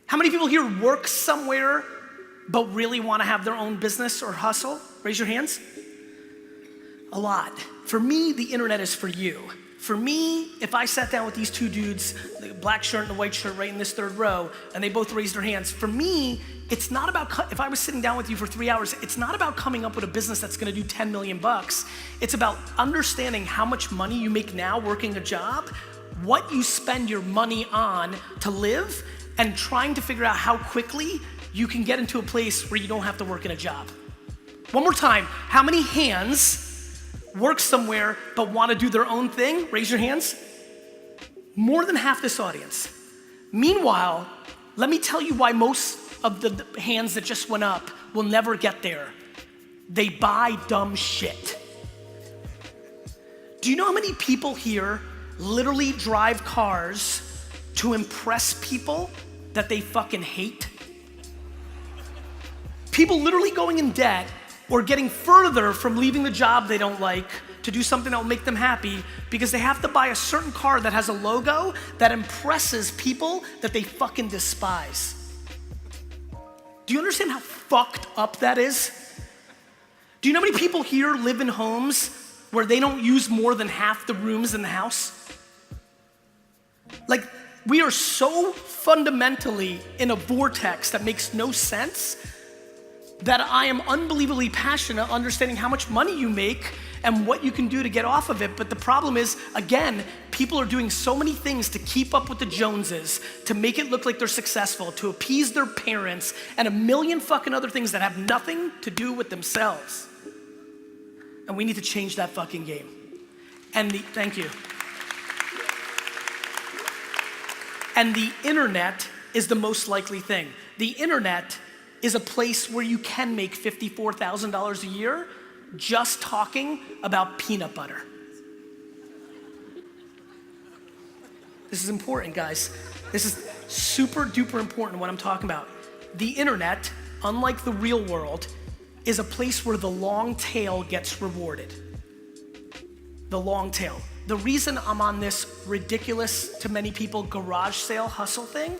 How many people here work somewhere but really want to have their own business or hustle? Raise your hands. A lot. For me, the internet is for you. For me, if I sat down with these two dudes, the black shirt and the white shirt right in this third row, and they both raised their hands, for me, it's not about, if I was sitting down with you for 3 hours, it's not about coming up with a business that's gonna do 10 million bucks. It's about understanding how much money you make now working a job, what you spend your money on to live, and trying to figure out how quickly you can get into a place where you don't have to work in a job. One more time, how many hands work somewhere but want to do their own thing? Raise your hands. More than half this audience. Meanwhile, let me tell you why most of the hands that just went up will never get there. They buy dumb shit. Do you know how many people here literally drive cars to impress people that they fucking hate? People literally going in debt or getting further from leaving the job they don't like to do something that will make them happy because they have to buy a certain car that has a logo that impresses people that they fucking despise. Do you understand how fucked up that is? Do you know how many people here live in homes where they don't use more than half the rooms in the house? Like, we are so fundamentally in a vortex that makes no sense that I am unbelievably passionate understanding how much money you make and what you can do to get off of it. But the problem is, again, people are doing so many things to keep up with the Joneses, to make it look like they're successful, to appease their parents, and a million fucking other things that have nothing to do with themselves. And we need to change that fucking game. And thank you. And the internet is the most likely thing. The internet is a place where you can make $54,000 a year just talking about peanut butter. This is important, guys. This is super duper important what I'm talking about. The internet, unlike the real world, is a place where the long tail gets rewarded. The long tail. The reason I'm on this ridiculous to many people garage sale hustle thing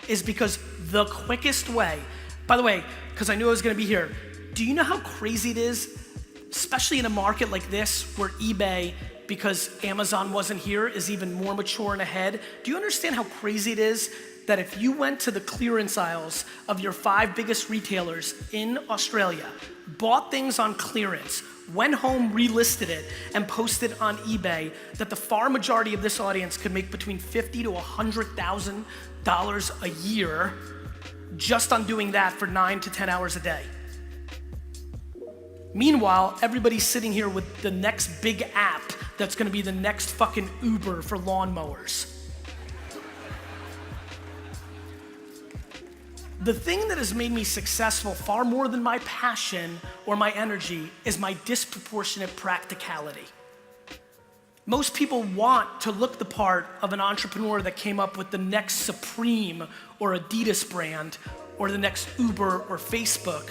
is because the quickest way, by the way, because I knew I was gonna be here, do you know how crazy it is, especially in a market like this where eBay, because Amazon wasn't here, is even more mature and ahead? Do you understand how crazy it is that if you went to the clearance aisles of your 5 biggest retailers in Australia, bought things on clearance, went home, relisted it, and posted on eBay, that the far majority of this audience could make between $50,000 to $100,000 a year just on doing that for 9 to 10 hours a day. Meanwhile, everybody's sitting here with the next big app that's gonna be the next fucking Uber for lawnmowers. The thing that has made me successful far more than my passion or my energy is my disproportionate practicality. Most people want to look the part of an entrepreneur that came up with the next Supreme or Adidas brand or the next Uber or Facebook,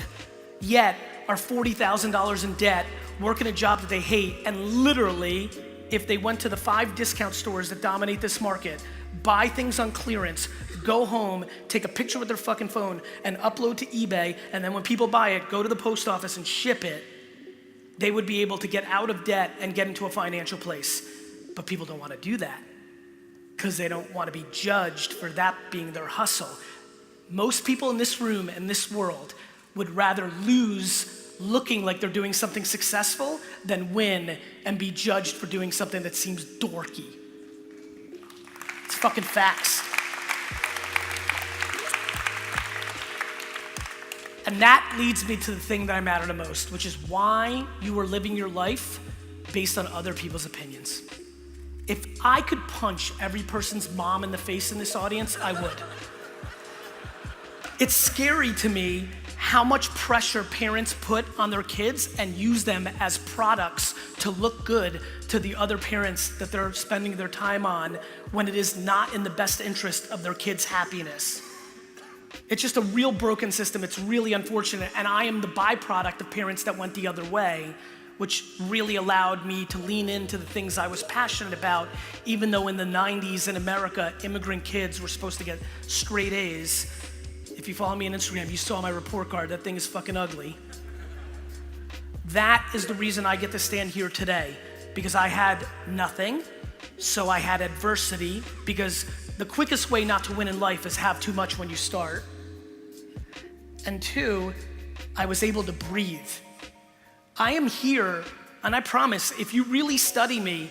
yet are $40,000 in debt, working a job that they hate, and literally, if they went to the 5 discount stores that dominate this market, buy things on clearance, go home, take a picture with their fucking phone, and upload to eBay, and then when people buy it, go to the post office and ship it, they would be able to get out of debt and get into a financial place. But people don't want to do that because they don't want to be judged for that being their hustle. Most people in this room and this world would rather lose looking like they're doing something successful than win and be judged for doing something that seems dorky. It's fucking facts. And that leads me to the thing that I matter the most, which is why you are living your life based on other people's opinions. If I could punch every person's mom in the face in this audience, I would. It's scary to me how much pressure parents put on their kids and use them as products to look good to the other parents that they're spending their time on when it is not in the best interest of their kids' happiness. It's just a real broken system. It's really unfortunate. And I am the byproduct of parents that went the other way, which really allowed me to lean into the things I was passionate about, even though in the 90s in America, immigrant kids were supposed to get straight A's. If you follow me on Instagram, you saw my report card. That thing is fucking ugly. That is the reason I get to stand here today, because I had nothing, so I had adversity, because the quickest way not to win in life is have too much when you start. And two, I was able to breathe. I am here, and I promise, if you really study me,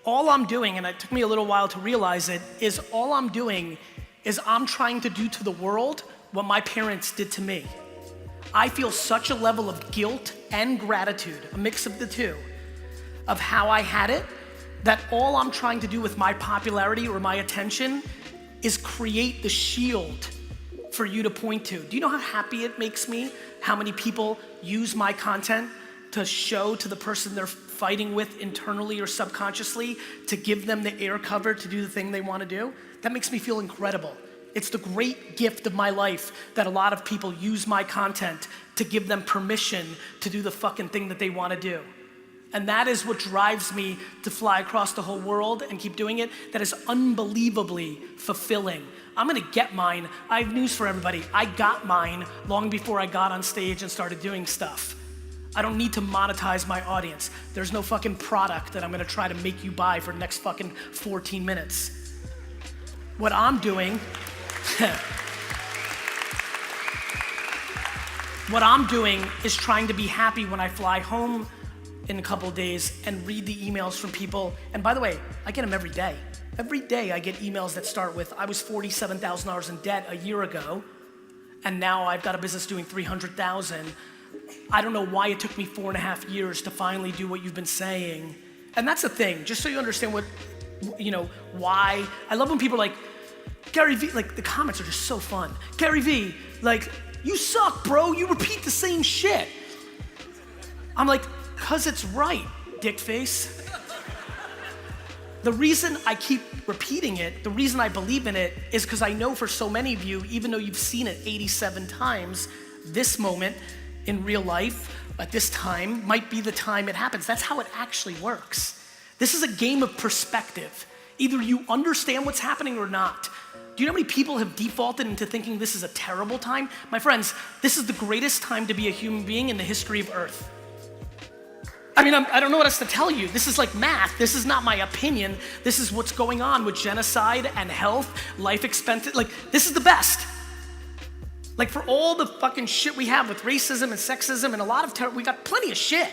all I'm doing, and it took me a little while to realize it, is all I'm doing is I'm trying to do to the world what my parents did to me. I feel such a level of guilt and gratitude, a mix of the two, of how I had it, that all I'm trying to do with my popularity or my attention is create the shield for you to point to. Do you know how happy it makes me how many people use my content to show to the person they're fighting with internally or subconsciously, to give them the air cover to do the thing they want to do? That makes me feel incredible. It's the great gift of my life that a lot of people use my content to give them permission to do the fucking thing that they want to do. And that is what drives me to fly across the whole world and keep doing it. That is unbelievably fulfilling. I'm gonna get mine. I have news for everybody. I got mine long before I got on stage and started doing stuff. I don't need to monetize my audience. There's no fucking product that I'm gonna try to make you buy for the next fucking 14 minutes. What I'm doing, what I'm doing is trying to be happy when I fly home in a couple of days and read the emails from people. And by the way, I get them every day. Every day I get emails that start with, I was $47,000 in debt a year ago, and now I've got a business doing 300,000. I don't know why it took me 4.5 years to finally do what you've been saying. And that's the thing, just so you understand what, why. I love when people are like, Gary V, like the comments are just so fun. Gary V, like, you suck, bro, you repeat the same shit. I'm like, cause it's right, dick face. The reason I keep repeating it, the reason I believe in it, is because I know for so many of you, even though you've seen it 87 times, this moment in real life, at this time, might be the time it happens. That's how it actually works. This is a game of perspective. Either you understand what's happening or not. Do you know how many people have defaulted into thinking this is a terrible time? My friends, this is the greatest time to be a human being in the history of Earth. I mean, I don't know what else to tell you. This is like math. This is not my opinion. This is what's going on with genocide and health, life expectancy. Like, this is the best. Like, for all the fucking shit we have with racism and sexism and a lot of terror, we got plenty of shit.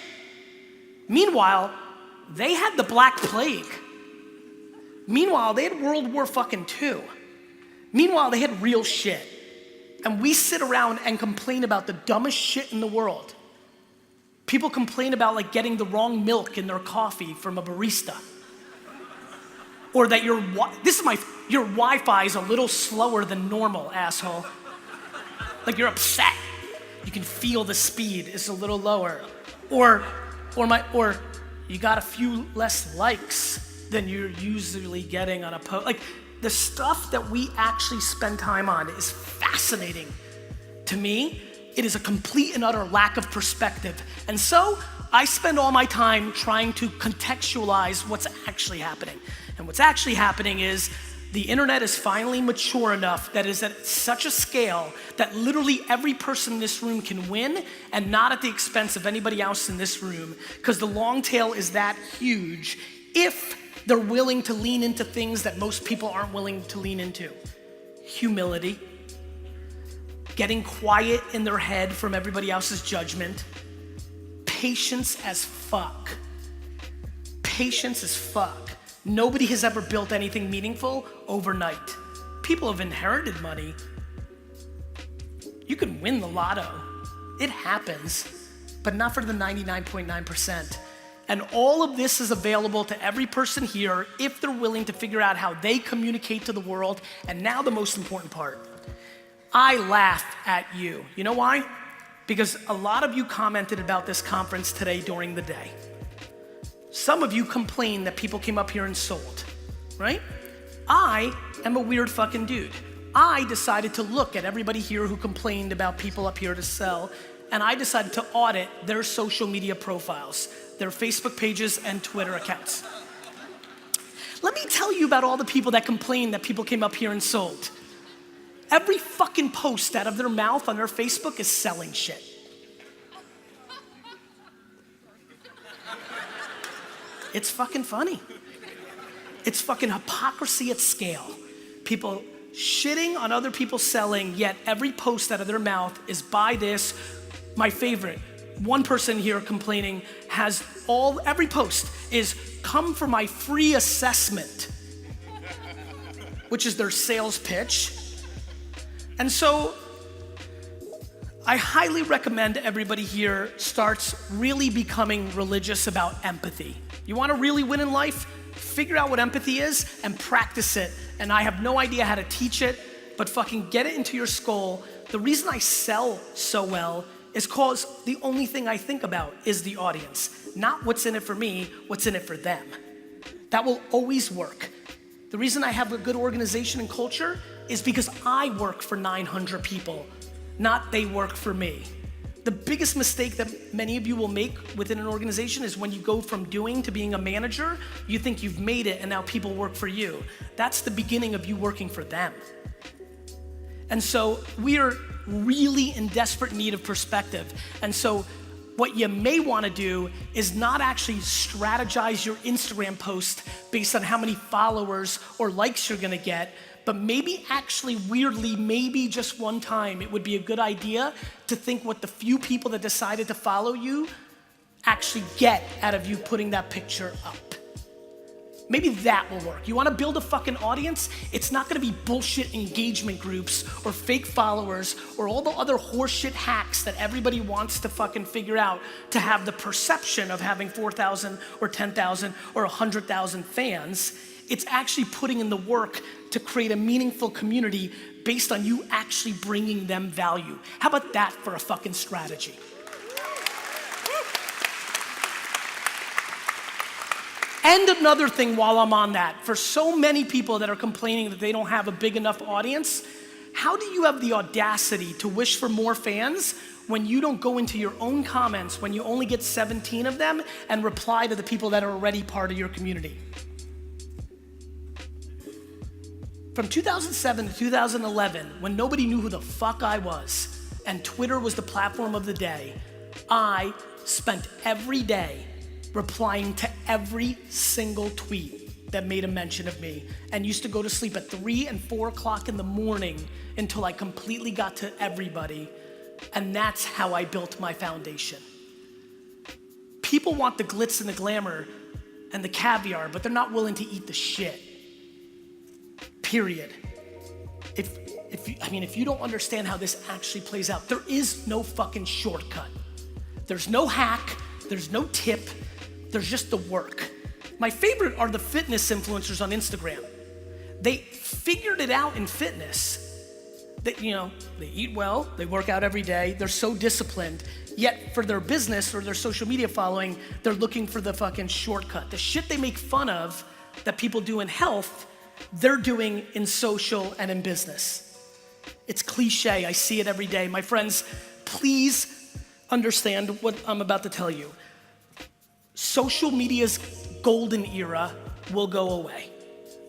Meanwhile, they had the Black Plague. Meanwhile, they had World War fucking II. Meanwhile, they had real shit. And we sit around and complain about the dumbest shit in the world. People complain about like getting the wrong milk in their coffee from a barista. Or that your Wi-Fi is a little slower than normal, asshole. Like you're upset. You can feel the speed is a little lower. Or you got a few less likes than you're usually getting on a post. Like the stuff that we actually spend time on is fascinating to me. It is a complete and utter lack of perspective. And so I spend all my time trying to contextualize what's actually happening. And what's actually happening is the internet is finally mature enough that is at such a scale that literally every person in this room can win, and not at the expense of anybody else in this room, because the long tail is that huge if they're willing to lean into things that most people aren't willing to lean into. Humility. Getting quiet in their head from everybody else's judgment. Patience as fuck. Patience as fuck. Nobody has ever built anything meaningful overnight. People have inherited money. You can win the lotto. It happens, but not for the 99.9%. And all of this is available to every person here if they're willing to figure out how they communicate to the world. And now the most important part. I laugh at you. You know why? Because a lot of you commented about this conference today during the day. Some of you complained that people came up here and sold, right? I am a weird fucking dude. I decided to look at everybody here who complained about people up here to sell, and I decided to audit their social media profiles, their Facebook pages and Twitter accounts. Let me tell you about all the people that complained that people came up here and sold. Every fucking post out of their mouth on their Facebook is selling shit. It's fucking funny. It's fucking hypocrisy at scale. People shitting on other people selling, yet every post out of their mouth is buy this. My favorite, one person here complaining has every post is come for my free assessment, which is their sales pitch. And so I highly recommend everybody here starts really becoming religious about empathy. You wanna really win in life? Figure out what empathy is and practice it. And I have no idea how to teach it, but fucking get it into your skull. The reason I sell so well is cause the only thing I think about is the audience, not what's in it for me, what's in it for them. That will always work. The reason I have a good organization and culture is because I work for 900 people, not they work for me. The biggest mistake that many of you will make within an organization is when you go from doing to being a manager, you think you've made it and now people work for you. That's the beginning of you working for them. And so we are really in desperate need of perspective. And so what you may wanna do is not actually strategize your Instagram post based on how many followers or likes you're gonna get, but maybe actually weirdly, maybe just one time, it would be a good idea to think what the few people that decided to follow you actually get out of you putting that picture up. Maybe that will work. You wanna build a fucking audience? It's not gonna be bullshit engagement groups or fake followers or all the other horseshit hacks that everybody wants to fucking figure out to have the perception of having 4,000 or 10,000 or 100,000 fans. It's actually putting in the work to create a meaningful community based on you actually bringing them value. How about that for a fucking strategy? And another thing while I'm on that, for so many people that are complaining that they don't have a big enough audience, how do you have the audacity to wish for more fans when you don't go into your own comments, when you only get 17 of them and reply to the people that are already part of your community? From 2007 to 2011, when nobody knew who the fuck I was, and Twitter was the platform of the day, I spent every day replying to every single tweet that made a mention of me, and used to go to sleep at 3 and 4 o'clock in the morning until I completely got to everybody, and that's how I built my foundation. People want the glitz and the glamour and the caviar, but they're not willing to eat the shit. Period. If you don't understand how this actually plays out, there is no fucking shortcut. There's no hack, there's no tip, there's just the work. My favorite are the fitness influencers on Instagram. They figured it out in fitness. They eat well, they work out every day, they're so disciplined, yet for their business or their social media following, they're looking for the fucking shortcut. The shit they make fun of that people do in health, they're doing in social and in business. It's cliche, I see it every day. My friends, please understand what I'm about to tell you. Social media's golden era will go away.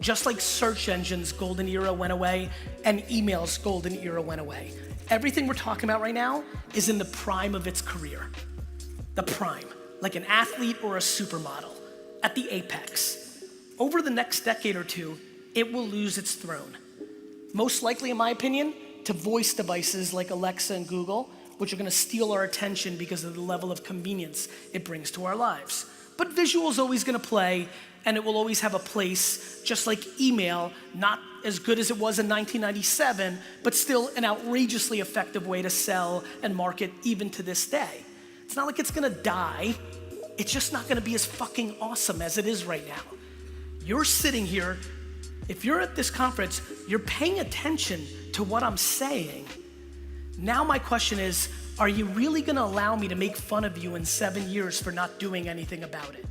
Just like search engines' golden era went away and email's golden era went away. Everything we're talking about right now is in the prime of its career. The prime, like an athlete or a supermodel, at the apex. Over the next decade or two, it will lose its throne. Most likely, in my opinion, to voice devices like Alexa and Google, which are gonna steal our attention because of the level of convenience it brings to our lives. But visual is always gonna play, and it will always have a place, just like email, not as good as it was in 1997, but still an outrageously effective way to sell and market even to this day. It's not like it's gonna die, it's just not gonna be as fucking awesome as it is right now. You're sitting here, if you're at this conference, you're paying attention to what I'm saying. Now my question is, are you really gonna allow me to make fun of you in 7 years for not doing anything about it?